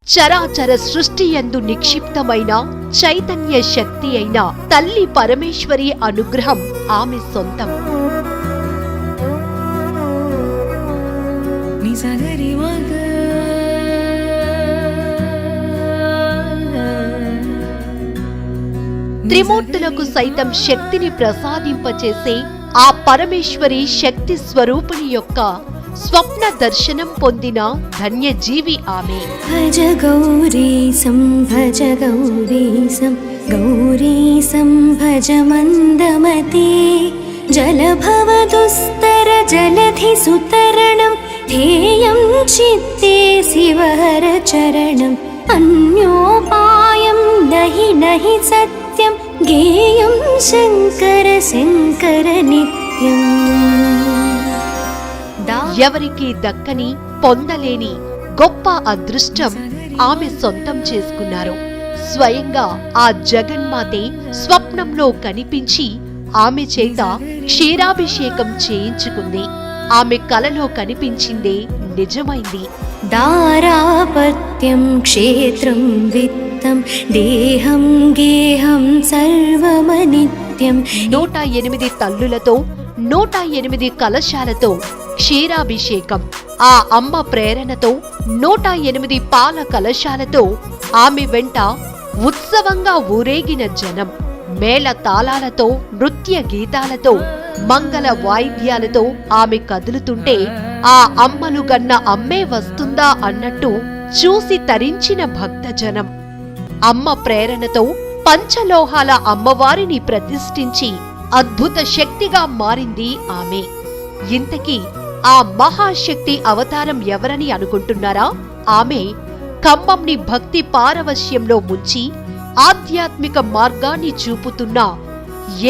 చరాచర సృష్టి యందు నిక్షిప్తమైన చైతన్య శక్తి అయిన తల్లి పరమేశ్వరి అనుగ్రహం ఆమె సొంతం. త్రిమూర్తులకు సైతం శక్తిని ప్రసాదింపచేసే ఆ పరమేశ్వరి శక్తి స్వరూపిణి యొక్క స్వప్న దర్శనం పొందిన ధన్యజీవి ఆమె. భజ గౌరీసం గౌరీసం భజ మందమతే జలభవ దుస్తర జలధి సుతరణం ధ్యేయం చిత్తే శివహర చరణం అన్యోపాయం నహి నహి సత్యం గేయం శంకర శంకర నిత్యం. ఎవరికి దక్కని పొందలేని గొప్ప అదృష్టం ఆమె సొంతం చేసుకున్నారు. స్వయంగా ఆ జగన్మాతే స్వప్నంలో కనిపించి ఆమె చేత క్షీరాభిషేకం చేయించుకుంది. ఆమె కలలో కనిపించిందే నిజమైంది. దారాపత్యం క్షేత్రం విత్తం దేహం గేహం సర్వమనిత్యం. 108 తల్లులతో 108 కలశాలతో క్షీరాభిషేకం. ఆ అమ్మ ప్రేరణతో 108 పాల కలశాలతో ఆమె వెంట ఉత్సవంగా ఊరేగిన జనం మేళ తాళాలతో నృత్య గీతాలతో మంగళ వాయిద్యాలతో ఆమె కదులుతుంటే ఆ అమ్మలు గన్న అమ్మే వస్తుందా అన్నట్టు చూసి తరించిన భక్తజనం. అమ్మ ప్రేరణతో పంచలోహాల అమ్మవారిని ప్రతిష్ఠించి అద్భుత శక్తిగా మారింది ఆమె. ఇంతకీ ఆ మహాశక్తి అవతారం ఎవరని అనుకుంటున్నారా? ఆమె ఖమ్మంని భక్తి పారవశ్యంలో ముంచి ఆధ్యాత్మిక మార్గాన్ని చూపుతున్న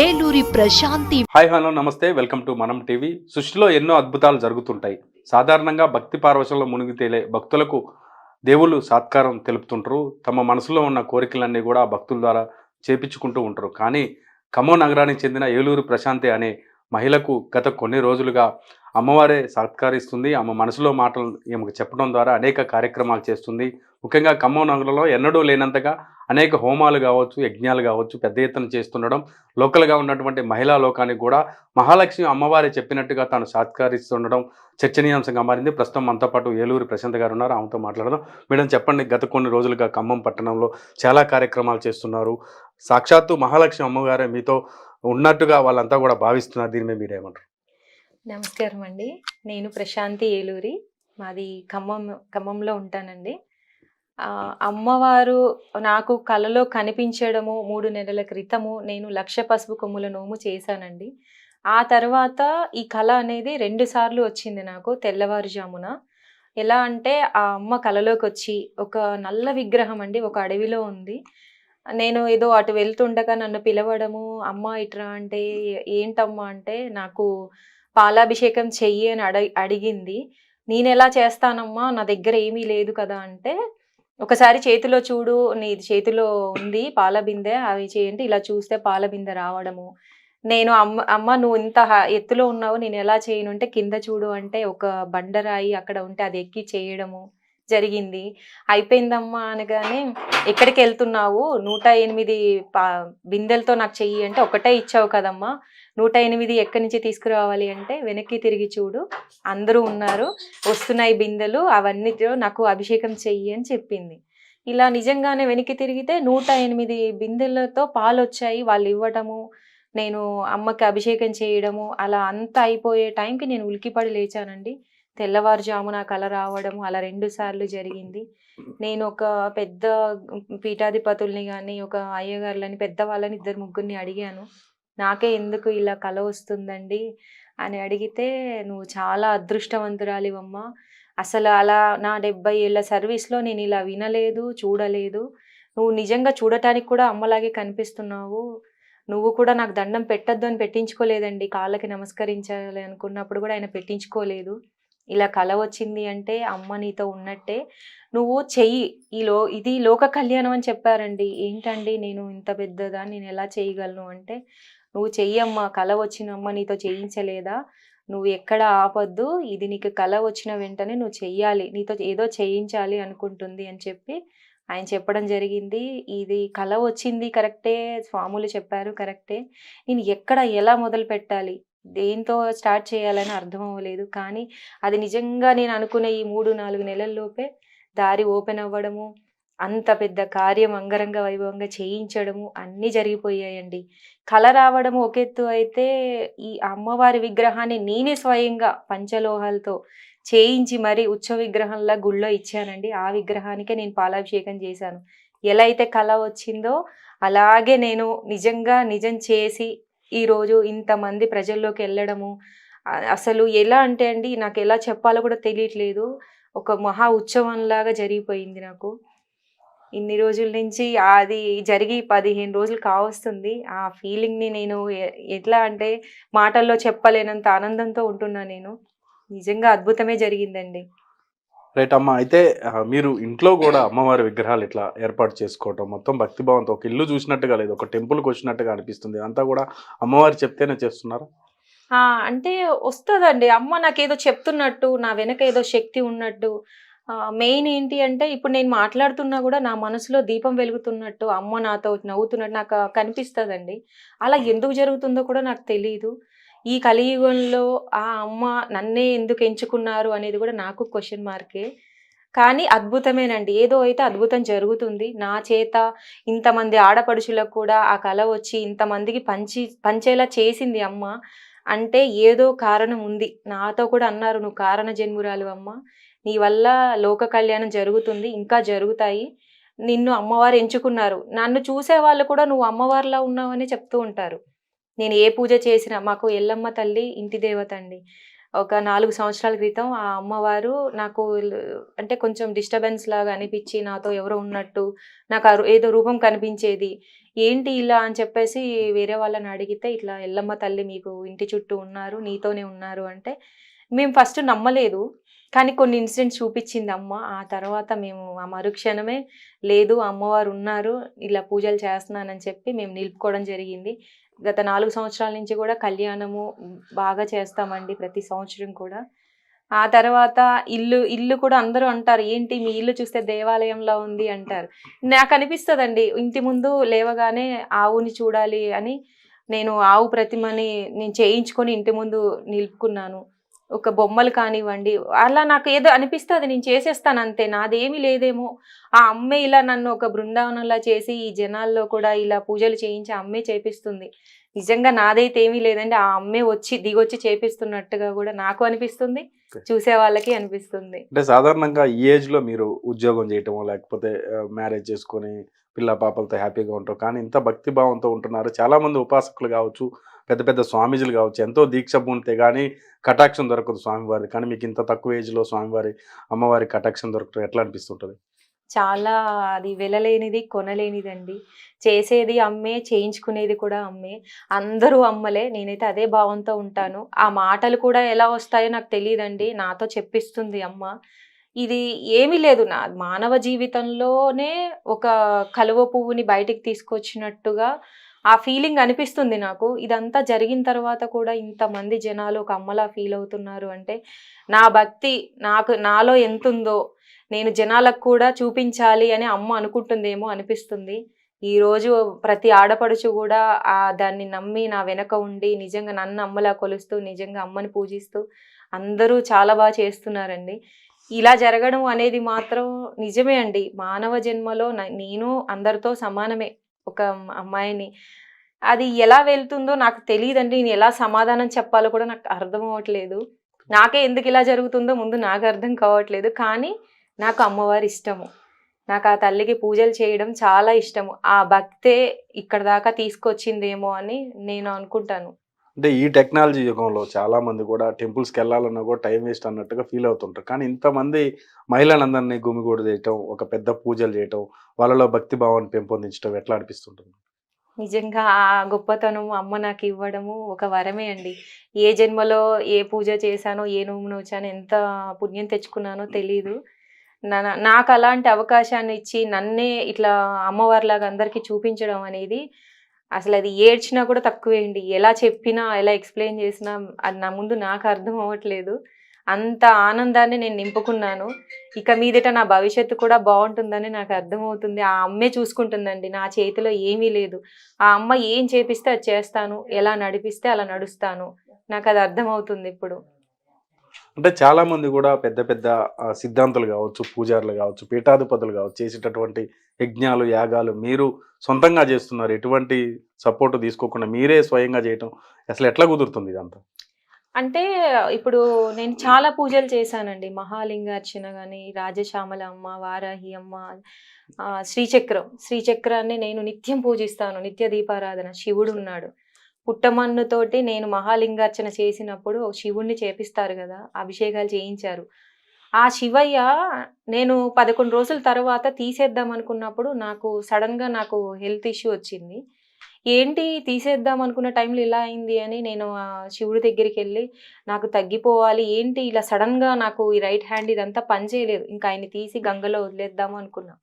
ఏలూరి ప్రశాంతి. హాయ్ హలో నమస్తే, వెల్కమ్ టు మనం టీవీ. సృష్టిలో ఎన్నో అద్భుతాలు జరుగుతుంటాయి. సాధారణంగా భక్తి పారవశంలో మునిగి తేలే భక్తులకు దేవుళ్ళు సత్కారం తెలుపుతుంటారు. తమ మనసులో ఉన్న కోరికలన్నీ కూడా భక్తుల ద్వారా చేపించుకుంటూ ఉంటారు. కానీ ఖమ్మం నగరానికి చెందిన ఏలూరు ప్రశాంతి అనే మహిళకు గత కొన్ని రోజులుగా అమ్మవారే సత్కరిస్తుంది. ఆమె మనసులో మాటలు ఈమెకు చెప్పడం ద్వారా అనేక కార్యక్రమాలు చేస్తుంది. ముఖ్యంగా ఖమ్మం నగరంలో ఎన్నడూ లేనంతగా అనేక హోమాలు కావచ్చు, యజ్ఞాలు కావచ్చు పెద్ద ఎత్తున చేస్తుండడం లోకల్గా ఉన్నటువంటి మహిళా లోకానికి కూడా మహాలక్ష్మి అమ్మవారే చెప్పినట్టుగా తాను సత్కరిస్తుండడం చర్చనీయాంశంగా మారింది. ప్రస్తుతం మనతో పాటు ఏలూరు ప్రశాంత్ గారు ఉన్నారు, ఆమెతో మాట్లాడదాం. మేడం చెప్పండి, గత కొన్ని రోజులుగా ఖమ్మం పట్టణంలో చాలా కార్యక్రమాలు చేస్తున్నారు. సాక్షాత్తు మహాలక్ష్మి అమ్మగారే మీతో ఉన్నట్టుగా వాళ్ళంతా కూడా భావిస్తున్నారు. దీని మీద మీరేమంటారు? నమస్కారం అండి, నేను ప్రశాంతి ఏలూరి, మాది ఖమ్మంలో ఉంటానండి. అమ్మవారు నాకు కలలో కనిపించడము 3 నెలల క్రితము నేను 1,00,000 పసుపు కొమ్ముల నోము చేశానండి. ఆ తర్వాత ఈ కళ అనేది 2 సార్లు వచ్చింది నాకు తెల్లవారుజామున. ఎలా అంటే ఆ అమ్మ కలలోకి వచ్చి ఒక నల్ల విగ్రహం అండి ఒక అడవిలో ఉంది. నేను ఏదో అటు వెళ్తుండగా నన్ను పిలవడము, అమ్మ ఇట్రా అంటే ఏంటమ్మా అంటే నాకు పాలాభిషేకం చెయ్యి అని అడిగింది. నేను ఎలా చేస్తానమ్మా, నా దగ్గర ఏమీ లేదు కదా అంటే, ఒకసారి చేతిలో చూడు, నీ చేతిలో ఉంది పాల బిందె, అవి చేయండి. ఇలా చూస్తే పాల బిందె రావడము. నేను అమ్మ నువ్వు ఇంత ఎత్తులో ఉన్నావు, నేను ఎలా చేయను అంటే కింద చూడు అంటే ఒక బండరాయి అక్కడ ఉంటే అది ఎక్కి చేయడము జరిగింది. అయిపోయిందమ్మా అనగానే ఎక్కడికి వెళ్తున్నావు, 108 బిందెలతో నాకు చెయ్యి అంటే ఒకటే ఇచ్చావు కదమ్మా, 108 ఎక్కడి నుంచి తీసుకురావాలి అంటే వెనక్కి తిరిగి చూడు, అందరూ ఉన్నారు, వస్తున్నాయి బిందెలు, అవన్నీతో నాకు అభిషేకం చెయ్యి అని చెప్పింది. ఇలా నిజంగానే వెనక్కి తిరిగితే 108 బిందెలతో పాలు వచ్చాయి. వాళ్ళు ఇవ్వడము, నేను అమ్మకి అభిషేకం చేయడము, అలా అంతా అయిపోయే టైంకి నేను ఉలికిపడి లేచానండి. తెల్లవారుజామున కల రావడము అలా 2 సార్లు జరిగింది. నేను ఒక పెద్ద పీఠాధిపతుల్ని కానీ ఒక అయ్యగారులని పెద్దవాళ్ళని 2 ముగ్గురిని అడిగాను, నాకే ఎందుకు ఇలా కల వస్తుందండి అని అడిగితే, నువ్వు చాలా అదృష్టవంతురాలివమ్మా, అసలు అలా నా 70 ఏళ్ళ సర్వీస్లో నేను ఇలా వినలేదు, చూడలేదు. నువ్వు నిజంగా చూడటానికి కూడా అమ్మలాగే కనిపిస్తున్నావు. నువ్వు కూడా నాకు దండం పెట్టద్దు అని పెట్టించుకోలేదండి, కాళ్ళకి నమస్కరించాలి అనుకున్నప్పుడు కూడా ఆయన పెట్టించుకోలేదు. ఇలా కల వచ్చింది అంటే అమ్మ నీతో ఉన్నట్టే, నువ్వు చెయ్యి, ఇది లోక కళ్యాణం అని చెప్పారండి. ఏంటండి నేను ఇంత పెద్దదాన్ని నేను ఎలా చేయగలను అంటే, నువ్వు చెయ్యమ్మా, కల వచ్చినమ్మ నీతో చేయించలేదా, నువ్వు ఎక్కడ ఆపొద్దు, ఇది నీకు కల వచ్చిన వెంటనే నువ్వు చెయ్యాలి, నీతో ఏదో చేయించాలి అనుకుంటుంది అని చెప్పి ఆయన చెప్పడం జరిగింది. ఇది కల వచ్చింది కరెక్టే, స్వాములు చెప్పారు కరెక్టే. నేను ఎక్కడ ఎలా మొదలు పెట్టాలి, దేంతో స్టార్ట్ చేయాలని అర్థం అవ్వలేదు. కానీ అది నిజంగా నేను అనుకునే ఈ 3-4 నెలల్లోపే దారి ఓపెన్ అవ్వడము, అంత పెద్ద కార్యం అంగరంగ వైభవంగా చేయించడము అన్నీ జరిగిపోయాయండి. కల రావడము ఒక ఎత్తు అయితే, ఈ అమ్మవారి విగ్రహాన్ని నేనే స్వయంగా పంచలోహాలతో చేయించి మరీ ఉత్సవ విగ్రహంలా గుళ్ళో ఇచ్చానండి. ఆ విగ్రహానికే నేను పాలాభిషేకం చేశాను. ఎలా అయితే కల వచ్చిందో అలాగే నేను నిజంగా నిజం చేసి ఈరోజు ఇంతమంది ప్రజల్లోకి వెళ్ళడము, అసలు ఎలా అంటే అండి, నాకు ఎలా చెప్పాలో కూడా తెలియట్లేదు. ఒక మహా ఉత్సవంలాగా జరిగిపోయింది నాకు. ఇన్ని రోజుల నుంచి అది జరిగి 15 రోజులు కావస్తుంది. ఆ ఫీలింగ్‌ని నేను ఎట్లా అంటే మాటల్లో చెప్పలేనంత ఆనందంతో ఉంటున్నా నేను. నిజంగా అద్భుతమే జరిగిందండి. రైట్ అమ్మ. అయితే మీరు ఇంట్లో గూడా అమ్మవారి విగ్రహాలు ఇట్లా ఏర్పాటు చేసుకోవటం, మొత్తం భక్తిభావంతో ఒక ఇల్లు చూసినట్టుగా లేదు, ఒక టెంపుల్‌కి వచ్చినట్టుగా అనిపిస్తుంది. ఇదంతా గూడా అమ్మవారు చెప్తేనే చేస్తున్నారా? ఆ! అంటే వస్తదండి. అమ్మ నాకేదో చెప్తున్నట్టు, నా వెనక ఏదో శక్తి ఉన్నట్టు. మెయిన్ ఏంటి అంటే, ఇప్పుడు నేను మాట్లాడుతున్నా గూడా నా మనసులో దీపం వెలుగుతున్నట్టు, అమ్మ నాతో నవ్వుతున్నట్టు నాకు కనిపిస్తదండి. అలా ఎందుకు జరుగుతుందో కూడా నాకు తెలీదు. ఈ కలియుగంలో ఆ అమ్మ నన్నే ఎందుకు ఎంచుకున్నారు అనేది కూడా నాకు క్వెషన్ మార్కే. కానీ అద్భుతమేనండి. ఏదో అయితే అద్భుతం జరుగుతుంది. నా చేత ఇంతమంది ఆడపడుచులకు కూడా ఆ కల వచ్చి ఇంతమందికి పంచేలా చేసింది అమ్మ. అంటే ఏదో కారణం ఉంది. నాతో కూడా అన్నారు, "నువ్వు కారణ జన్మురాలు అమ్మ. నీ వల్ల లోక కళ్యాణం జరుగుతుంది. ఇంకా జరుగుతాయి. నిన్ను అమ్మవారు ఎంచుకున్నారు." నన్ను చూసేవాళ్ళు కూడా నువ్వు అమ్మవారిలా ఉన్నావనే చెప్తూ ఉంటారు. నేను ఏ పూజ చేసినా, మాకు ఎల్లమ్మ తల్లి ఇంటి దేవత అండి. ఒక 4 సంవత్సరాల క్రితం ఆ అమ్మవారు నాకు అంటే కొంచెం డిస్టర్బెన్స్ లాగా అనిపిచ్చి, నాతో ఎవరో ఉన్నట్టు, నాకు ఏదో రూపం కనిపించేది. ఏంటి ఇలా అని చెప్పేసి వేరే వాళ్ళని అడిగితే, "ఇట్లా ఎల్లమ్మ తల్లి మీకు ఇంటి చుట్టూ ఉన్నారు, నీతోనే ఉన్నారు" అంటే, మేము ఫస్ట్ నమ్మలేదు. కానీ కొన్ని ఇన్సిడెంట్స్ చూపిచ్చింది అమ్మ. ఆ తర్వాత మేము ఆ మరుక్షణమే, లేదు అమ్మవారు ఉన్నారు, ఇలా పూజలు చేస్తున్నానని చెప్పి మేము నిలుపుకోవడం జరిగింది. గత 4 సంవత్సరాల నుంచి కూడా కళ్యాణము బాగా చేస్తామండి ప్రతి సంవత్సరం కూడా. ఆ తర్వాత ఇల్లు కూడా అందరూ అంటారు, "ఏంటి మీ ఇల్లు చూస్తే దేవాలయంలా ఉంది" అంటారు. నాకనిపిస్తదండి, ఇంటి ముందు లేవగానే ఆవుని చూడాలి అని నేను ఆవు ప్రతిమని నేను చేయించుకొని ఇంటి ముందు నిలుపుకున్నాను. ఒక బొమ్మలు కానివ్వండి, అలా నాకు ఏదో అనిపిస్తది, నేను చేసేస్తానంతే. నాదేమీ లేదేమో, ఆ అమ్మే ఇలా నన్ను ఒక బృందావనంలా చేసి ఈ జనాల్లో కూడా ఇలా పూజలు చేయించి ఆ అమ్మే చేపిస్తుంది. నిజంగా నాదైతే ఏమీ లేదండి. ఆ అమ్మే దిగొచ్చి చేపిస్తున్నట్టుగా కూడా నాకు అనిపిస్తుంది. చూసే వాళ్ళకి అనిపిస్తుంది. అంటే సాధారణంగా ఈ ఏజ్‌లో మీరు ఉద్యోగం చేయటమో, లేకపోతే మ్యారేజ్ చేసుకొని పిల్ల పాపలతో హ్యాపీగా ఉంటారు. కానీ ఇంత భక్తి భావంతో ఉంటున్నారు. చాలామంది ఉపాసకులు గావచ్చు, పెద్ద పెద్ద స్వామీజీలు గావచ్చు, ఎంతో దీక్ష పూనితే గానీ కటాక్షం దొరకదు స్వామివారిది. కానీ మీకు ఇంత తక్కువ ఏజ్‌లో స్వామివారి, అమ్మవారి కటాక్షం దొరకటం ఎట్లా అనిపిస్తుంటది? చాలా అది వెలలేనిది, కొనలేనిదండి. చేసేది అమ్మే, చేయించుకునేది కూడా అమ్మే. అందరూ అమ్మలే. నేనైతే అదే భావంతో ఉంటాను. ఆ మాటలు కూడా ఎలా వస్తాయో నాకు తెలీదండి. నాతో చెప్పిస్తుంది అమ్మ. ఇది ఏమీ లేదు, నా మానవ జీవితంలోనే ఒక కలువ పువ్వుని బయటికి తీసుకొచ్చినట్టుగా ఆ ఫీలింగ్ అనిపిస్తుంది నాకు. ఇదంతా జరిగిన తర్వాత కూడా ఇంతమంది జనాలు ఒక అమ్మలా ఫీల్ అవుతున్నారు అంటే, నా భక్తి నాలో ఎంతుందో నేను జనాలకు కూడా చూపించాలి అని అమ్మ అనుకుంటుందేమో అనిపిస్తుంది. ఈరోజు ప్రతి ఆడపడుచు కూడా దాన్ని నమ్మి నా వెనక ఉండి నిజంగా నన్ను అమ్మలా కొలుస్తూ, నిజంగా అమ్మని పూజిస్తూ అందరూ చాలా బాగా చేస్తున్నారండి. ఇలా జరగడం అనేది మాత్రం నిజమే అండి. మానవ జన్మలో నేను అందరితో సమానమే. ఒక అమ్మాయిని. అది ఎలా వెళ్తుందో నాకు తెలీదండి. నేను ఎలా సమాధానం చెప్పాలో కూడా నాకు అర్థం అవ్వట్లేదు. నాకే ఎందుకు ఇలా జరుగుతుందో ముందు నాకు అర్థం కావట్లేదు. కానీ నాకు అమ్మవారి ఇష్టము. నాకు ఆ తల్లికి పూజలు చేయడం చాలా ఇష్టము. ఆ భక్తే ఇక్కడి దాకా తీసుకొచ్చిందేమో అని నేను అనుకుంటాను. అంటే ఈ టెక్నాలజీ యుగంలో చాలామంది కూడా టెంపుల్స్‌కెళ్ళాలన్నా కూడా టైం వేస్ట్ అన్నట్టుగా ఫీల్ అవుతుంటారు. కానీ ఇంతమంది మహిళలందరినీ గుమిగూడి చేయటం, ఒక పెద్ద పూజలు చేయటం, వాళ్ళలో భక్తి భావాన్ని పెంపొందించడం ఎట్లా అనిపిస్తుంటుంది? నిజంగా ఆ గొప్పతనం అమ్మ నాకు ఇవ్వడము ఒక వరమే అండి. ఏ జన్మలో ఏ పూజ చేశానో, ఏ నోము నోచానో, ఎంత పుణ్యం తెచ్చుకున్నానో తెలీదు. నాకు అలాంటి అవకాశాన్ని ఇచ్చి నన్నే ఇట్లా అమ్మవారిలాగా అందరికీ చూపించడం అనేది అసలు అది ఏడ్చినా కూడా తక్కువేండి. ఎలా చెప్పినా, ఎలా ఎక్స్‌ప్లెయిన్ చేసినా అది నా ముందు నాకు అర్థం అవ్వట్లేదు. అంత ఆనందాన్ని నేను నింపుకున్నాను. ఇక మీదట నా భవిష్యత్తు కూడా బావుంటుందని నాకు అర్థమవుతుంది. ఆ అమ్మే చూసుకుంటుందండి. నా చేతిలో ఏమీ లేదు. ఆ అమ్మ ఏం చేపిస్తే అది చేస్తాను. ఎలా నడిపిస్తే అలా నడుస్తాను. నాకది అర్థమవుతుంది ఇప్పుడు. అంటే చాలామంది కూడా పెద్ద పెద్ద సిద్ధాంతులు కావచ్చు, పూజారులు కావచ్చు, పీఠాధిపతులు కావచ్చు, చేసేటటువంటి యజ్ఞాలు, యాగాలు మీరు సొంతంగా చేస్తున్నారు. ఎటువంటి సపోర్ట్ తీసుకోకుండా మీరే స్వయంగా చేయటం అసలు ఎట్లా కుదురుతుంది ఇదంతా? అంటే ఇప్పుడు నేను చాలా పూజలు చేశానండి. మహాలింగార్చన గాని, రాజశ్యామల అమ్మ, వారాహి అమ్మ, శ్రీచక్రం. శ్రీచక్రాన్ని నేను నిత్యం పూజిస్తాను. నిత్య దీపారాధన. శివుడున్నాడు. పుట్టమన్నుతోటి నేను మహాలింగార్చన చేసినప్పుడు శివుడిని చేపిస్తారు గదా! అభిషేకాలు చేయించారు. ఆ శివయ్య నేను 11 రోజుల తర్వాత తీసేద్దాం అనుకున్నప్పుడు నాకు హెల్త్ ఇష్యూ వచ్చింది. ఏంటి తీసేద్దాం అనుకున్న టైంలో ఇలా అయింది అని నేను శివుడి దగ్గరికెళ్ళి నాకు తగ్గిపోవాలి. ఏంటి ఇలా సడెన్‌గా నాకు ఈ రైట్ హ్యాండ్ ఇదంతా పని చేయలేదు. ఇంకా ఆయన్ని తీసి గంగలో వదిలేద్దాం అనుకున్నా.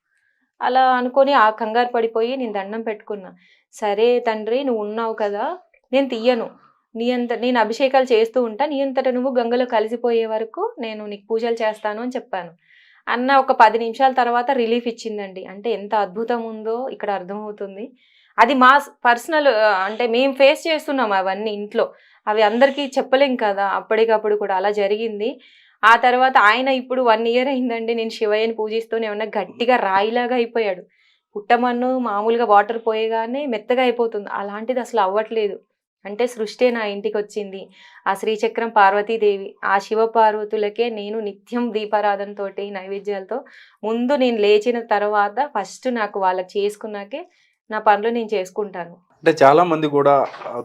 అలా అనుకోని ఆ కంగారు పడిపోయి నేను దండం పెట్టుకున్నా. సరే తండ్రి నువ్వున్నావు కదా! నేను తీయను. నేను అభిషేకాలు చేస్తూ ఉంటా. నీ అంతట నువ్వు గంగలో కలిసిపోయే వరకు నేను నీకు పూజలు చేస్తాను అని చెప్పాను. అన్న ఒక 10 నిమిషాల తర్వాత రిలీఫ్ ఇచ్చిందండి. అంటే ఎంత అద్భుతం ఉందో ఇక్కడ అర్థమవుతుంది. అది మా పర్సనల్ అంటే మేము ఫేస్ చేస్తున్నాం అవన్నీ ఇంట్లో. అవి అందరికీ చెప్పలేం కదా! అప్పటికప్పుడు కూడా అలా జరిగింది. ఆ తర్వాత ఆయన ఇప్పుడు 1 ఇయర్ అయిందండి నేను శివయ్యని పూజిస్తూనే ఉన్నా. గట్టిగా రాయిలాగా అయిపోయాడు. పుట్టమన్ను మామూలుగా వాటర్ పోయగానే మెత్తగా అయిపోతుంది. అలాంటిది అసలు అవ్వట్లేదు. అంటే సృష్టే నా ఇంటికొచ్చింది. ఆ శ్రీచక్రం పార్వతీదేవి. ఆ శివ పార్వతులకే నేను నిత్యం దీపారాధనతోటి, నైవేద్యాలతో ముందు నేను లేచిన తర్వాత ఫస్ట్ నాకు వాళ్ళకి చేసుకున్నాకే నా పనులు నేను చేసుకుంటాను. అంటే చాలామంది కూడా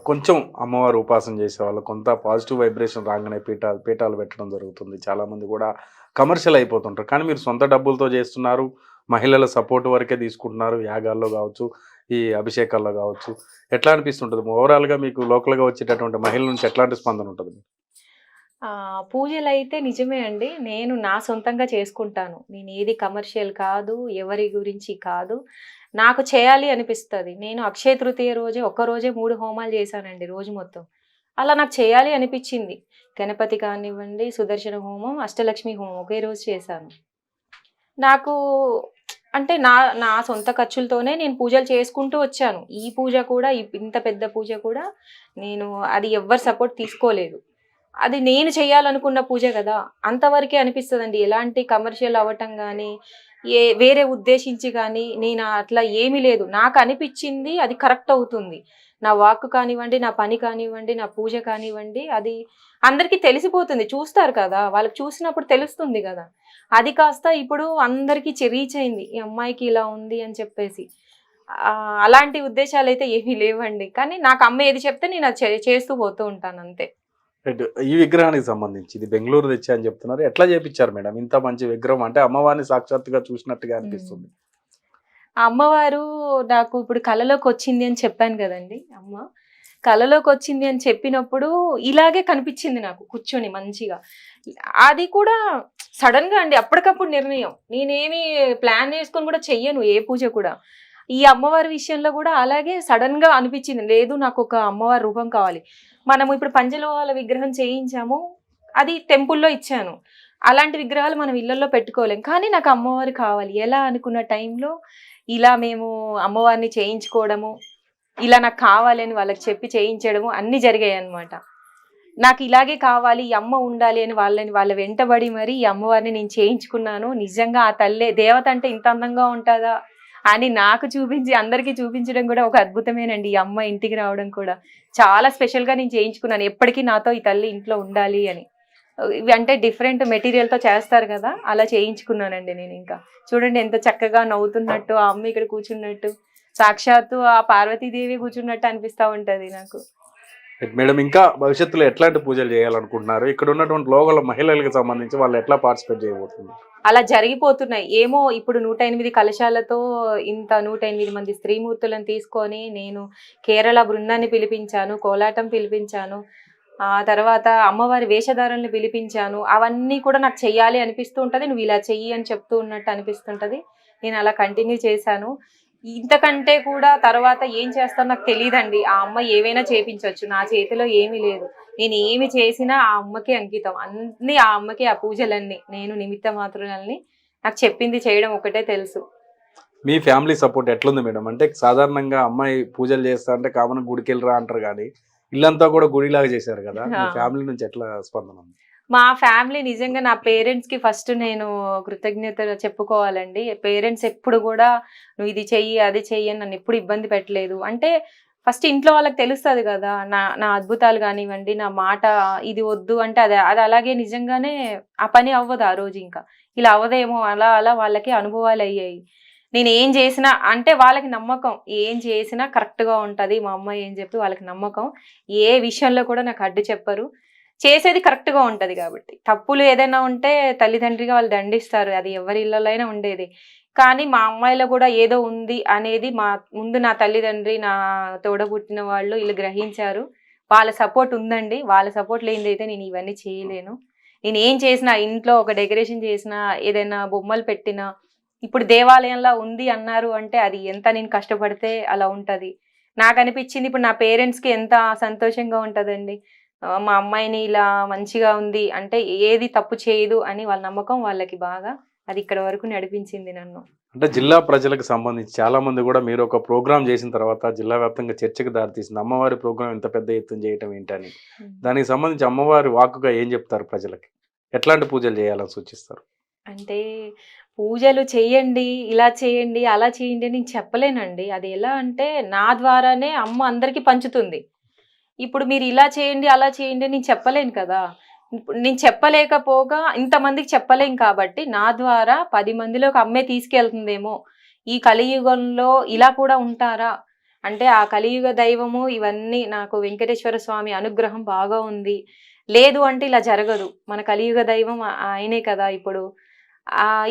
కొంచెం అమ్మవారు ఉపాసన చేసేవాళ్ళు కొంత పాజిటివ్ వైబ్రేషన్ రాగానే పీఠాలు పెట్టడం జరుగుతుంది. చాలామంది కూడా కమర్షియల్ అయిపోతుంటారు. కానీ మీరు సొంత డబ్బులతో చేస్తున్నారు. మహిళల సపోర్ట్ వరకే తీసుకుంటున్నారు. యాగాల్లో కావచ్చు, ఈ అభిషేకాల్లో కావచ్చు. ఎట్లా అనిపిస్తుంటుంది? ఓవరాల్‌గా మీకు లోకల్‌గా వచ్చేటటువంటి మహిళల నుంచి ఎట్లాంటి స్పందన ఉంటది? పూజలైతే నిజమే అండి. నేను నా సొంతంగా చేసుకుంటాను. నేనేది కమర్షియల్ కాదు, ఎవరి గురించి కాదు. నాకు చేయాలి అనిపిస్తది. నేను అక్షయ తృతీయ రోజే ఒక్కరోజే 3 హోమాలు చేశానండి రోజు మొత్తం. అలా నాకు చేయాలి అనిపిచ్చింది. గణపతి కానివ్వండి, సుదర్శన హోమం, అష్టలక్ష్మి హోమం ఒకే రోజు చేశాను. నాకు అంటే నా నా సొంత ఖర్చులతోనే నేను పూజలు చేసుకుంటూ వచ్చాను. ఈ పూజ కూడా ఇంత పెద్ద పూజ కూడా నేను అది ఎవ్వరి సపోర్ట్ తీసుకోలేదు. అది నేను చేయాలనుకున్న పూజ గదా! అంతవరకే అనిపిస్తదండి. ఎలాంటి కమర్షియల్ అవ్వటం గానీ, వేరే ఉద్దేశించి గానీ, నేను అట్లా ఏమీ లేదు. నాకు అనిపిచ్చింది అది కరెక్ట్ అవుతుంది. నా వాక్కు కానివ్వండి, నా పని కానివ్వండి, నా పూజ కానివ్వండి, అది అందరికీ తెలిసిపోతుంది. చూస్తారు కదా! వాళ్ళకి చూసినప్పుడు తెలుస్తుంది గదా! అది కాస్త ఇప్పుడు అందరికీ రీచ్ అయింది. ఈ అమ్మాయికి ఇలా ఉంది అని చెప్పేసి. అలాంటి ఉద్దేశాలైతే ఏమీ లేవండి. కానీ నాకు అమ్మ ఏది చెప్తే నేను అది చేస్తూ పోతూ ఉంటానంతే. రైట్. ఈ విగ్రహానికి సంబంధించి ఇది బెంగుళూరు తెచ్చా అని చెప్తున్నారు. ఎట్లా చేపిచ్చారు మేడం? ఇంత మంచి విగ్రహం అంటే అమ్మవారిని సాక్షాత్తుగా చూసినట్టుగా అనిపిస్తుంది. ఆ అమ్మవారు నాకు ఇప్పుడు కలలోకొచ్చింది అని చెప్పాను గదండీ! అమ్మ. కలలోకొచ్చింది అని చెప్పినప్పుడు ఇలాగే కనిపిచ్చింది నాకు కూర్చొని మంచిగా. అది కూడా సడెన్‌గా అండి. అప్పటికప్పుడు నిర్ణయం. నేనేమి ప్లాన్ చేసుకొని కూడా చెయ్యను ఏ పూజ కూడా. ఈ అమ్మవారి విషయంలో కూడా అలాగే సడెన్‌గా అనిపిచ్చింది. లేదు నాకొక అమ్మవారి రూపం కావాలి. మనము ఇప్పుడు పంచలోహాల విగ్రహం చేయించాము. అది టెంపుల్‌లో ఇచ్చాను. అలాంటి విగ్రహాలు మనం ఇళ్లల్లో పెట్టుకోలేం. కానీ నాకు అమ్మవారు కావాలి. ఎలా అనుకున్న టైంలో ఇలా మేము అమ్మవారిని చేయించుకోవడము, ఇలా నాకు కావాలి అని వాళ్ళకి చెప్పి చేయించడము అన్నీ జరిగాయన్నమాట. నాకు ఇలాగే కావాలి, ఈ అమ్మ ఉండాలి అని వాళ్ళ వెంటబడి మరి ఈ అమ్మవారిని నేను చేయించుకున్నాను. నిజంగా ఆ తల్లే దేవత అంటే ఇంత అందంగా ఉంటదా అని నాకు చూపించి అందరికీ చూపించడం కూడా ఒక అద్భుతమేనండి. ఈ అమ్మ ఇంటికి రావడం కూడా. చాలా స్పెషల్‌గా నేను చేయించుకున్నాను. ఎప్పటికీ నాతో ఈ తల్లి ఇంట్లో ఉండాలి అని. ఇవి అంటే డిఫరెంట్ మెటీరియల్‌తో చేస్తారు కదా! అలా చేయించుకున్నానండి నేనింకా. చూడండి ఎంత చక్కగా నవ్వుతున్నట్టు, ఆ అమ్మ ఇక్కడ కూర్చున్నట్టు, సాక్షాత్తు ఆ పార్వతీదేవి కూర్చున్నట్టు అనిపిస్తా ఉంటది నాకు. మేడం ఇంకా భవిష్యత్తులో ఎట్లాంటి పూజలు చేయాలనుకుంటున్నారు? ఇక్కడ ఉన్నటువంటి లోకల్ మహిళలకు సంబంధించి వాళ్ళు ఎట్లా పార్టిసిపేట్ చేయబోతున్నారు? అలా జరిగిపోతున్నాయి. ఏమో ఇప్పుడు 108 కలశాలతో 108 మంది స్త్రీమూర్తులను తీసుకొని నేను కేరళ బృందాన్ని పిలిపించాను, కోలాటం పిలిపించాను. ఆ తర్వాత అమ్మవారి వేషధారణలు పిలిపించాను. అవన్నీ కూడా నాకు చెయ్యాలి అనిపిస్తూ ఉంటది. నువ్వు ఇలా చెయ్యి అని చెప్తూ ఉన్నట్టు అనిపిస్తుంటది. నేను అలా కంటిన్యూ చేశాను. ఇంతకంటే కూడా తర్వాత ఏం చేస్తానో నాకు తెలియదండి. ఆ అమ్మ ఏవైనా చేపించవచ్చు, నా చేతిలో ఏమీ లేదు. నేను ఏమి చేసినా ఆ అమ్మకే అంకితం, అన్నీ ఆ అమ్మకే, ఆ పూజలన్నీ నేను నిమిత్త మాత్రులని. నాకు చెప్పింది చేయడం ఒకటే తెలుసు. మీ ఫ్యామిలీ సపోర్ట్ ఎట్లుంది మేడం? అంటే సాధారణంగా అమ్మాయి పూజలు చేస్తా అంటే కామన్ గుడికి వెళ్ళరా అంటారు కానీ ఇల్లంతా కూడా గుడిలాగా చేశారు కదా, మీ ఫ్యామిలీ నుంచి ఎట్లా స్పందన ఉంది? మా ఫ్యామిలీ నిజంగా నా పేరెంట్స్‌కి ఫస్ట్ నేను కృతజ్ఞతలు చెప్పుకోవాలండి. పేరెంట్స్ ఎప్పుడు కూడా నువ్వు ఇది చెయ్యి, అది చెయ్యి అని నన్ను ఎప్పుడు ఇబ్బంది పెట్టలేదు. అంటే ఫస్ట్ ఇంట్లో వాళ్ళకి తెలుస్తది కదా! నా నా అద్భుతాలు గానివ్వండి, నా మాట ఇది వద్దు అంటే అది అది అలాగే నిజంగానే ఆ పని అవ్వదు ఆ రోజు ఇంకా. ఇలా అవ్వదేమో అలా అలా వాళ్ళకి అనుభవాలయ్యాయి. నేను ఏం చేసినా అంటే వాళ్ళకి నమ్మకం. ఏం చేసినా కరెక్ట్‌గా ఉంటది మా అమ్మ అని చెప్పి వాళ్ళకి నమ్మకం. ఏ విషయంలో కూడా నాకు అడ్డు చెప్పరు. చేసేది కరెక్ట్‌గా ఉంటది కాబట్టి. తప్పులు ఏదైనా ఉంటే తల్లిదండ్రిగా వాళ్ళు దండిస్తారు. అది ఎవరి ఇళ్లలో అయినా ఉండేది. కానీ మా అమ్మాయిలో కూడా ఏదో ఉంది అనేది ముందు నా తల్లిదండ్రి, నా తోడబుట్టిన వాళ్ళు ఈళ్ళు గ్రహించారు. వాళ్ళ సపోర్ట్ ఉందండి. వాళ్ళ సపోర్ట్ లేనిదైతే నేను ఇవన్నీ చేయలేను. నేనేం చేసినా, ఇంట్లో ఒక డెకరేషన్ చేసినా, ఏదైనా బొమ్మలు పెట్టినా, ఇప్పుడు దేవాలయంలా ఉంది అన్నారు అంటే అది ఎంత నేను కష్టపడితే అలా ఉంటది. నాకనిపించింది ఇప్పుడు నా పేరెంట్స్‌కి ఎంత సంతోషంగా ఉంటదండి. మా అమ్మాయిని ఇలా మంచిగా ఉంది అంటే ఏది తప్పు చేయదు అని వాళ్ళ నమ్మకం వాళ్ళకి బాగా. అది ఇక్కడ వరకు నడిపించింది నన్ను. అంటే జిల్లా ప్రజలకు సంబంధించి చాలా మంది కూడా మీరు ఒక ప్రోగ్రామ్ చేసిన తర్వాత జిల్లా వ్యాప్తంగా చర్చకు దారితీసింది. అమ్మవారి ప్రోగ్రామ్ ఇంత పెద్ద ఎత్తున చేయటం ఏంటని. దానికి సంబంధించి అమ్మవారి వాక్కుగా ఏం చెప్తారు ప్రజలకి? ఎట్లాంటి పూజలు చేయాలని సూచిస్తారు? అంటే పూజలు చేయండి, ఇలా చేయండి, అలా చేయండి అని నేను చెప్పలేనండి. అది ఎలా అంటే నా ద్వారానే అమ్మ అందరికి పంచుతుంది. ఇప్పుడు మీరు ఇలా చేయండి, అలా చేయండి అని నేను చెప్పలేను కదా! ఇప్పుడు నేను చెప్పలేకపోగా ఇంతమందికి చెప్పలేం కాబట్టి నా ద్వారా 10 మందిలోకి అమ్మే తీసుకెళ్తుందేమో. ఈ కలియుగంలో ఇలా కూడా ఉంటారా? అంటే ఆ కలియుగ దైవము ఇవన్నీ నాకు వెంకటేశ్వర స్వామి అనుగ్రహం బాగా ఉంది. లేదు అంటే ఇలా జరగదు. మన కలియుగ దైవం ఆయనే కదా ఇప్పుడు.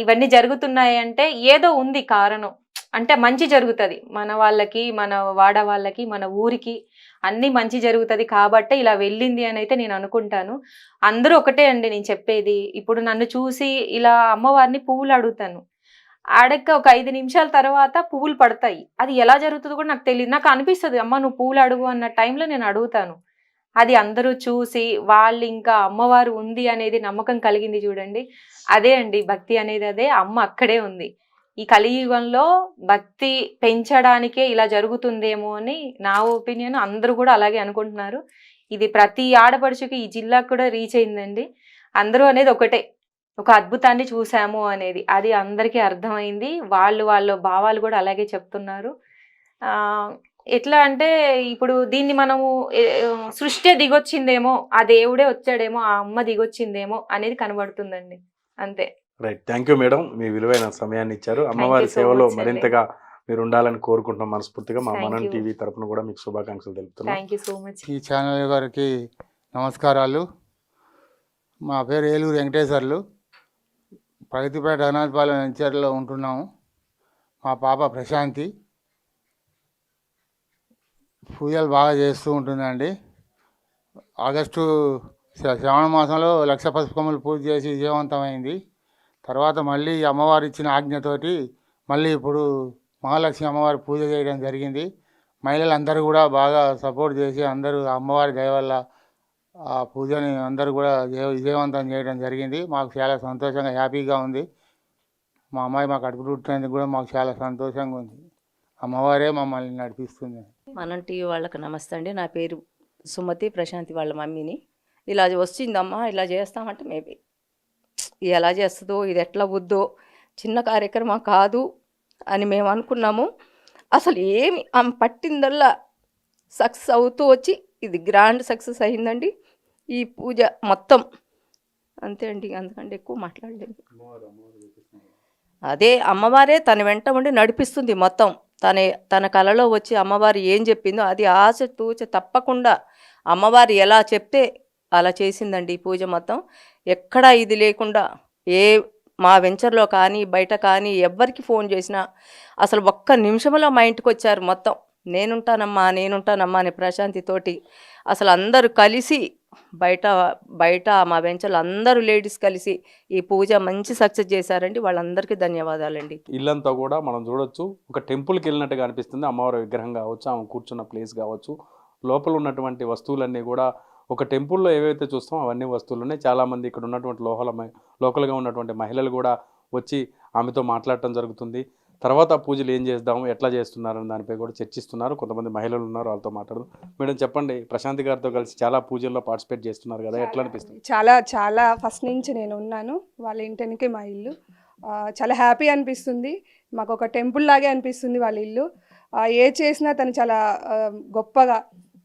ఇవన్నీ జరుగుతున్నాయి అంటే ఏదో ఉంది కారణం. అంటే మంచి జరుగుతది. మన వాళ్ళకి, మన వాడ వాళ్ళకి, మన ఊరికి అన్నీ మంచి జరుగుతది కాబట్టే ఇలా వెళ్ళింది అనైతే నేను అనుకుంటాను. అందరూ ఒకటే అండి నేను చెప్పేది. ఇప్పుడు నన్ను చూసి ఇలా అమ్మవారిని పువ్వులు అడుగుతాను. అడక్క ఒక 5 నిమిషాల తర్వాత పువ్వులు పడతాయి. అది ఎలా జరుగుతదో కూడా నాకు తెలీదు. నాకు అనిపిస్తది అమ్మ నువ్వు పువ్వులు అడుగు అన్న టైంలో నేను అడుగుతాను. అది అందరూ చూసి వాళ్ళింకా అమ్మవారు ఉంది అనేది నమ్మకం కలిగింది చూడండి. అదే అండి భక్తి అనేది అదే. అమ్మ అక్కడే ఉంది. ఈ కలియుగంలో భక్తి పెంచడానికే ఇలా జరుగుతుందేమో అని నా ఒపీనియన్. అందరూ కూడా అలాగే అనుకుంటున్నారు. ఇది ప్రతి ఆడపడుచుకి ఈ జిల్లాకు కూడా రీచ్ అయిందండి. అందరూ అనేది ఒకటే. ఒక అద్భుతాన్ని చూసాము అనేది. అది అందరికీ అర్థమైంది. వాళ్ళ భావాలు కూడా అలాగే చెప్తున్నారు. ఎట్లా అంటే ఇప్పుడు దీన్ని మనము సృష్టి దిగొచ్చిందేమో, ఆ దేవుడే వచ్చాడేమో, ఆ అమ్మ దిగొచ్చిందేమో అనేది కనబడుతుందండి. అంతే. రైట్. Thank you madam. మీ విలువైన సమయాన్ని ఇచ్చారు. అమ్మవారి సేవలో మరింతగా మీరు ఉండాలని కోరుకుంటున్నాం మనస్ఫూర్తిగా. మా మనం టీవీ తరపున కూడా మీకు శుభాకాంక్షలు తెలుపుతున్నాం. Thank you so much. ఈ ఛానల్ గారికి నమస్కారాలు. మా పేరు ఏలూరు వెంకటేశ్వర్లు. ప్రగతిపేట అనాథపాలెం వెంచర్లో ఉంటున్నాము. మా పాప ప్రశాంతి పూజలు బాగా చేస్తూ ఉంటుందండి. ఆగస్టు శ్రావణ మాసంలో 1,00,000 పసుపు కొమ్ములు పూజ చేసి విజయవంతమైంది. తర్వాత మళ్ళీ అమ్మవారు ఇచ్చిన ఆజ్ఞతోటి మళ్ళీ ఇప్పుడు మహాలక్ష్మి అమ్మవారి పూజ చేయడం జరిగింది. మహిళలందరూ కూడా బాగా సపోర్ట్ చేసి అందరూ అమ్మవారి దయ వల్ల ఆ పూజని అందరూ కూడా విజయవంతం చేయడం జరిగింది. మాకు చాలా సంతోషంగా హ్యాపీగా ఉంది. మా అమ్మాయి మాకు అడుగు పుట్టినందుకు కూడా మాకు చాలా సంతోషంగా ఉంది. అమ్మవారే మమ్మల్ని నడిపిస్తుంది. మనం టీవీ వాళ్ళకి నమస్తే అండి. నా పేరు సుమతి, ప్రశాంతి వాళ్ళ మమ్మీని. ఇలా వచ్చిందమ్మా, ఇలా చేస్తామంటే మేబీ ఎలా చేస్తుందో, ఇది ఎట్లా వద్దో, చిన్న కార్యక్రమం కాదు అని మేము అనుకున్నాము. అసలు ఏమి ఆమె పట్టిందల్లా సక్సెస్ అవుతూ వచ్చి ఇది గ్రాండ్ సక్సెస్ అయిందండి ఈ పూజ మొత్తం. అంతే అండి, అందుకంటే ఎక్కువ మాట్లాడలేదు. అదే అమ్మవారే తన వెంట ఉండి నడిపిస్తుంది మొత్తం. తన కలలో వచ్చి అమ్మవారు ఏం చెప్పిందో అది ఆశ తూచ తప్పకుండా అమ్మవారు ఎలా చెప్తే అలా చేసిందండి ఈ పూజ మొత్తం. ఎక్కడా ఇది లేకుండా మా వెంచర్లో కానీ బయట కానీ ఎవ్వరికి ఫోన్ చేసినా అసలు ఒక్క నిమిషంలో మా ఇంటికి వచ్చారు మొత్తం. నేనుంటానమ్మా అని ప్రశాంతితోటి అసలు అందరూ కలిసి బయట బయట మా వెంచర్లు అందరూ లేడీస్ కలిసి ఈ పూజ మంచి సక్సెస్ చేశారండి. వాళ్ళందరికీ ధన్యవాదాలండి. ఇల్లంతా కూడా మనం చూడొచ్చు, ఒక టెంపుల్కి వెళ్ళినట్టుగా అనిపిస్తుంది. అమ్మవారి విగ్రహం కావచ్చు, ఆమె కూర్చున్న ప్లేస్ కావచ్చు, లోపల ఉన్నటువంటి వస్తువులన్నీ కూడా ఒక టెంపుల్లో ఏవైతే చూస్తామో అవన్నీ వస్తువులు ఉన్నాయి. చాలామంది ఇక్కడ ఉన్నటువంటి లోకల్గా ఉన్నటువంటి మహిళలు కూడా వచ్చి ఆమెతో మాట్లాడటం జరుగుతుంది. తర్వాత పూజలు ఏం చేద్దాము, ఎట్లా చేస్తున్నారని దానిపై కూడా చర్చిస్తున్నారు. కొంతమంది మహిళలు ఉన్నారు, వాళ్ళతో మాట్లాడదు. మేడం చెప్పండి, ప్రశాంతి గారితో కలిసి చాలా పూజల్లో పార్టిసిపేట్ చేస్తున్నారు కదా, ఎట్లా అనిపిస్తుంది? చాలా చాలా ఫస్ట్ నుంచి నేను ఉన్నాను. వాళ్ళ ఇంటికి మా ఇల్లు చాలా హ్యాపీ అనిపిస్తుంది. మాకు ఒక టెంపుల్ లాగే అనిపిస్తుంది వాళ్ళ ఇల్లు. ఏ చేసినా తను చాలా గొప్పగా,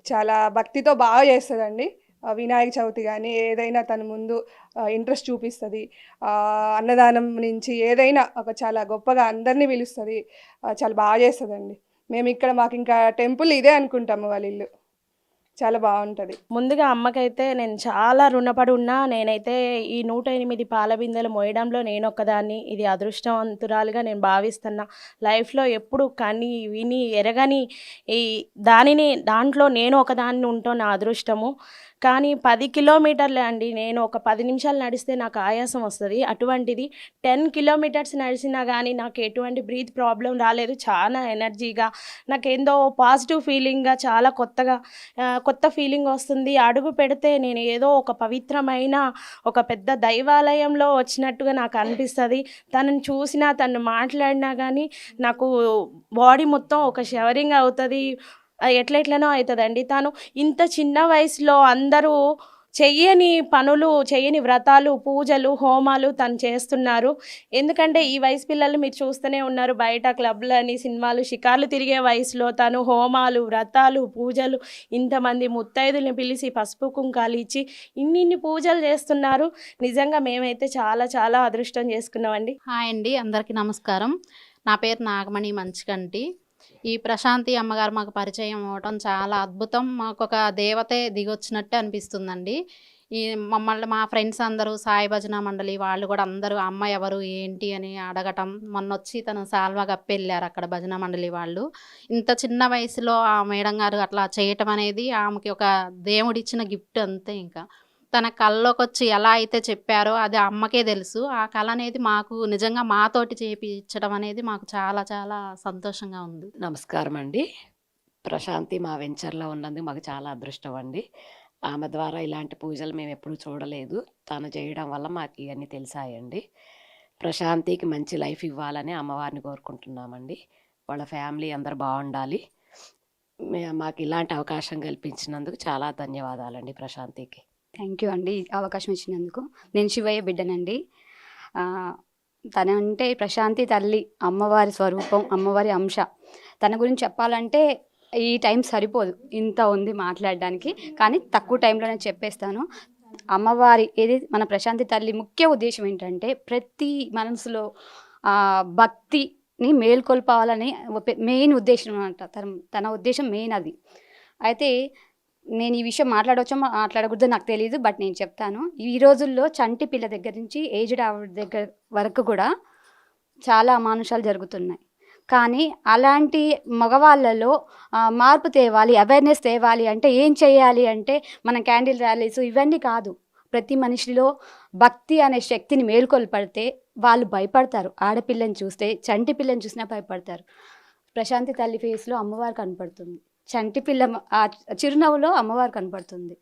చాలా భక్తితో బాగా చేస్తుందండి. వినాయక చవితి కానీ ఏదైనా తన ముందు ఇంట్రెస్ట్ చూపిస్తుంది. అన్నదానం నుంచి ఏదైనా ఒక చాలా గొప్పగా అందరినీ పిలుస్తుంది. చాలా బాగా చేస్తుందండి. మేము ఇక్కడ మాకు ఇంకా టెంపుల్ ఇదే అనుకుంటాము. వాళ్ళ ఇల్లు చాలా బాగుంటుంది. ముందుగా అమ్మకైతే నేను చాలా రుణపడి ఉన్నా. నేనైతే ఈ 108 పాల బిందెలు మోయడంలో నేను ఒక్కదాన్ని. ఇది అదృష్టవంతురాలుగా నేను భావిస్తున్నా. లైఫ్లో ఎప్పుడు కని విని ఎరగని ఈ దాంట్లో నేను ఒకదాన్ని ఉంటాం నా అదృష్టము. కానీ 10 కిలోమీటర్లే అండి. నేను ఒక 10 నిమిషాలు నడిస్తే నాకు ఆయాసం వస్తుంది. అటువంటిది 10 కిలోమీటర్స్ నడిచినా కానీ నాకు ఎటువంటి బ్రీత్ ప్రాబ్లం రాలేదు. చాలా ఎనర్జీగా, నాకేందో పాజిటివ్ ఫీలింగ్గా, చాలా కొత్త ఫీలింగ్ వస్తుంది. అడుగు పెడితే నేను ఏదో ఒక పవిత్రమైన ఒక పెద్ద దైవాలయంలో వచ్చినట్టుగా నాకు అనిపిస్తుంది. తనని చూసినా, తను మాట్లాడినా కానీ నాకు బాడీ మొత్తం ఒక షవరింగ్ అవుతుంది. ఎట్లెట్లనో అవుతుందండి. తను ఇంత చిన్న వయసులో అందరూ చెయ్యని పనులు, చెయ్యని వ్రతాలు, పూజలు, హోమాలు తను చేస్తున్నారు. ఎందుకంటే ఈ వయసు పిల్లలు మీరు చూస్తూనే ఉన్నారు, బయట క్లబ్లని, సినిమాలు, షికార్లు తిరిగే వయసులో తను హోమాలు, వ్రతాలు, పూజలు, ఇంతమంది ముత్తైదుల్ని పిలిచి పసుపు కుంకాలు ఇచ్చి ఇన్ని పూజలు చేస్తున్నారు. నిజంగా మేమైతే చాలా చాలా అదృష్టం చేసుకున్నామండి. హాయ్ అండి, అందరికీ నమస్కారం. నా పేరు నాగమణి మంచికంటి. ఈ ప్రశాంతి అమ్మగారు మాకు పరిచయం అవ్వటం చాలా అద్భుతం. మాకు ఒక దేవతే దిగొచ్చినట్టే అనిపిస్తుందండి. మమ్మల్ని మా ఫ్రెండ్స్ అందరూ సాయి భజన మండలి వాళ్ళు కూడా అందరూ అమ్మ ఎవరు ఏంటి అని అడగటం, మొన్నొచ్చి తను సాల్వా కప్పెళ్ళారు అక్కడ భజన మండలి వాళ్ళు. ఇంత చిన్న వయసులో ఆ మేడం గారు అట్లా చేయటం అనేది ఆమెకి ఒక దేవుడిచ్చిన గిఫ్ట్ అంతే. ఇంకా తన కళ్ళలోకి వచ్చి ఎలా అయితే చెప్పారో అది అమ్మకే తెలుసు. ఆ కళ అనేది మాకు నిజంగా మాతోటి చేయించడం అనేది మాకు చాలా చాలా సంతోషంగా ఉంది. నమస్కారం అండి. ప్రశాంతి మా వెంచర్లో ఉన్నందుకు మాకు చాలా అదృష్టం అండి. ఆమె ద్వారా ఇలాంటి పూజలు మేము ఎప్పుడూ చూడలేదు. తను చేయడం వల్ల మాకు ఇవన్నీ తెలిసాయండి. ప్రశాంతికి మంచి లైఫ్ ఇవ్వాలని అమ్మవారిని కోరుకుంటున్నామండి. వాళ్ళ ఫ్యామిలీ అందరు బాగుండాలి. మాకు ఇలాంటి అవకాశం కల్పించినందుకు చాలా ధన్యవాదాలండి ప్రశాంతికి. థ్యాంక్ యూ అండి, అవకాశం ఇచ్చినందుకు. నేను శివయ్య బిడ్డనండి. తనంటే ప్రశాంతి తల్లి, అమ్మవారి స్వరూపం, అమ్మవారి అంశ. తన గురించి చెప్పాలంటే ఈ టైం సరిపోదు, ఇంత ఉంది మాట్లాడడానికి. కానీ తక్కువ టైంలోనే చెప్పేస్తాను. అమ్మవారి ఏది మన ప్రశాంతి తల్లి ముఖ్య ఉద్దేశం ఏంటంటే ప్రతి మనసులో భక్తిని మేల్కొల్పాలని మెయిన్ ఉద్దేశం అన్నమాట. తన ఉద్దేశం మెయిన్ అది. అయితే నేను ఈ విషయం మాట్లాడకూడదు నాకు తెలియదు, బట్ నేను చెప్తాను. ఈ రోజుల్లో చంటి పిల్ల దగ్గర నుంచి ఏజ్డ్ ఆవిడ దగ్గర వరకు కూడా చాలా అమానుషాలు జరుగుతున్నాయి. కానీ అలాంటి మగవాళ్ళలో మార్పు తేవాలి, అవేర్నెస్ తేవాలి అంటే ఏం చేయాలి అంటే మనం క్యాండిల్ ర్యాలీస్ ఇవన్నీ కాదు. ప్రతి మనిషిలో భక్తి అనే శక్తిని మేల్కొల్పడితే వాళ్ళు భయపడతారు. ఆడపిల్లని చూస్తే, చంటి పిల్లని చూసినా భయపడతారు. ప్రశాంతి తల్లి ఫేస్లో అమ్మవారు కనపడుతుంది, చంటి పిల్ల ఆ చిరునవ్వులో అమ్మవారు కనపడుతుంది.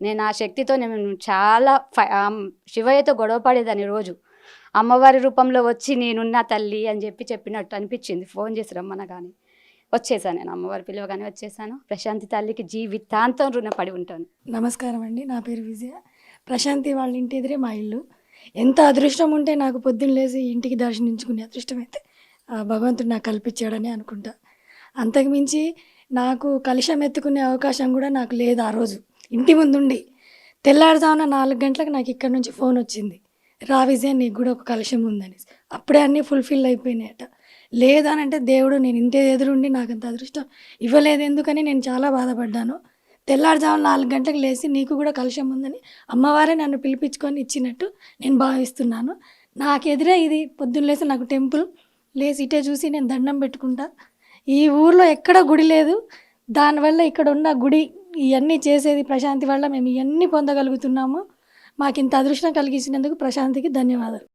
నేను ఆ శక్తితో నేను చాలా శివయ్యతో గొడవ పడేదాన్ని. రోజు అమ్మవారి రూపంలో వచ్చి నేనున్నా తల్లి అని చెప్పినట్టు అనిపించింది. ఫోన్ చేసి రమ్మనగానే వచ్చేసాను. నేను అమ్మవారి పిలవగానే వచ్చేసాను. ప్రశాంతి తల్లికి జీవితాంతం రుణపడి ఉంటాను. నమస్కారం అండి, నా పేరు విజయ. ప్రశాంతి వాళ్ళ ఇంటి ఎదురే మా ఇల్లు. ఎంత అదృష్టం ఉంటే నాకు పొద్దున్న లేచి ఇంటికి దర్శించుకునే అదృష్టం అయితే భగవంతుడు నాకు కల్పించాడని అనుకుంటా. అంతకుమించి నాకు కలశం ఎత్తుకునే అవకాశం కూడా నాకు లేదు. ఆ రోజు ఇంటి ముందుండి తెల్లారుజామున 4 గంటలకు నాకు ఇక్కడ నుంచి ఫోన్ వచ్చింది, రా విజయ నీకు కూడా ఒక కలశం ఉందని. అప్పుడే అన్నీ ఫుల్ఫిల్ అయిపోయినాయట. లేదనంటే దేవుడు నేను ఇంటి ఎదురుండి నాకు అంత అదృష్టం ఇవ్వలేదు ఎందుకని నేను చాలా బాధపడ్డాను. తెల్లారుజామున 4 గంటలకు లేచి నీకు కూడా కలశం ఉందని అమ్మవారే నన్ను పిలిపించుకొని ఇచ్చినట్టు నేను భావిస్తున్నాను. నాకు ఎదురే ఇది పొద్దున్న లేచి నాకు టెంపుల్ లేచి ఇటే చూసి నేను దండం పెట్టుకుంటా. ఈ ఊర్లో ఎక్కడ గుడి లేదు, దానివల్ల ఇక్కడ ఉన్న గుడి ఇవన్నీ చేసేది ప్రశాంతి వల్ల మేము ఇవన్నీ పొందగలుగుతున్నాము. మాకు ఇంత అదృష్టం కలిగించినందుకు ప్రశాంతికి ధన్యవాదాలు.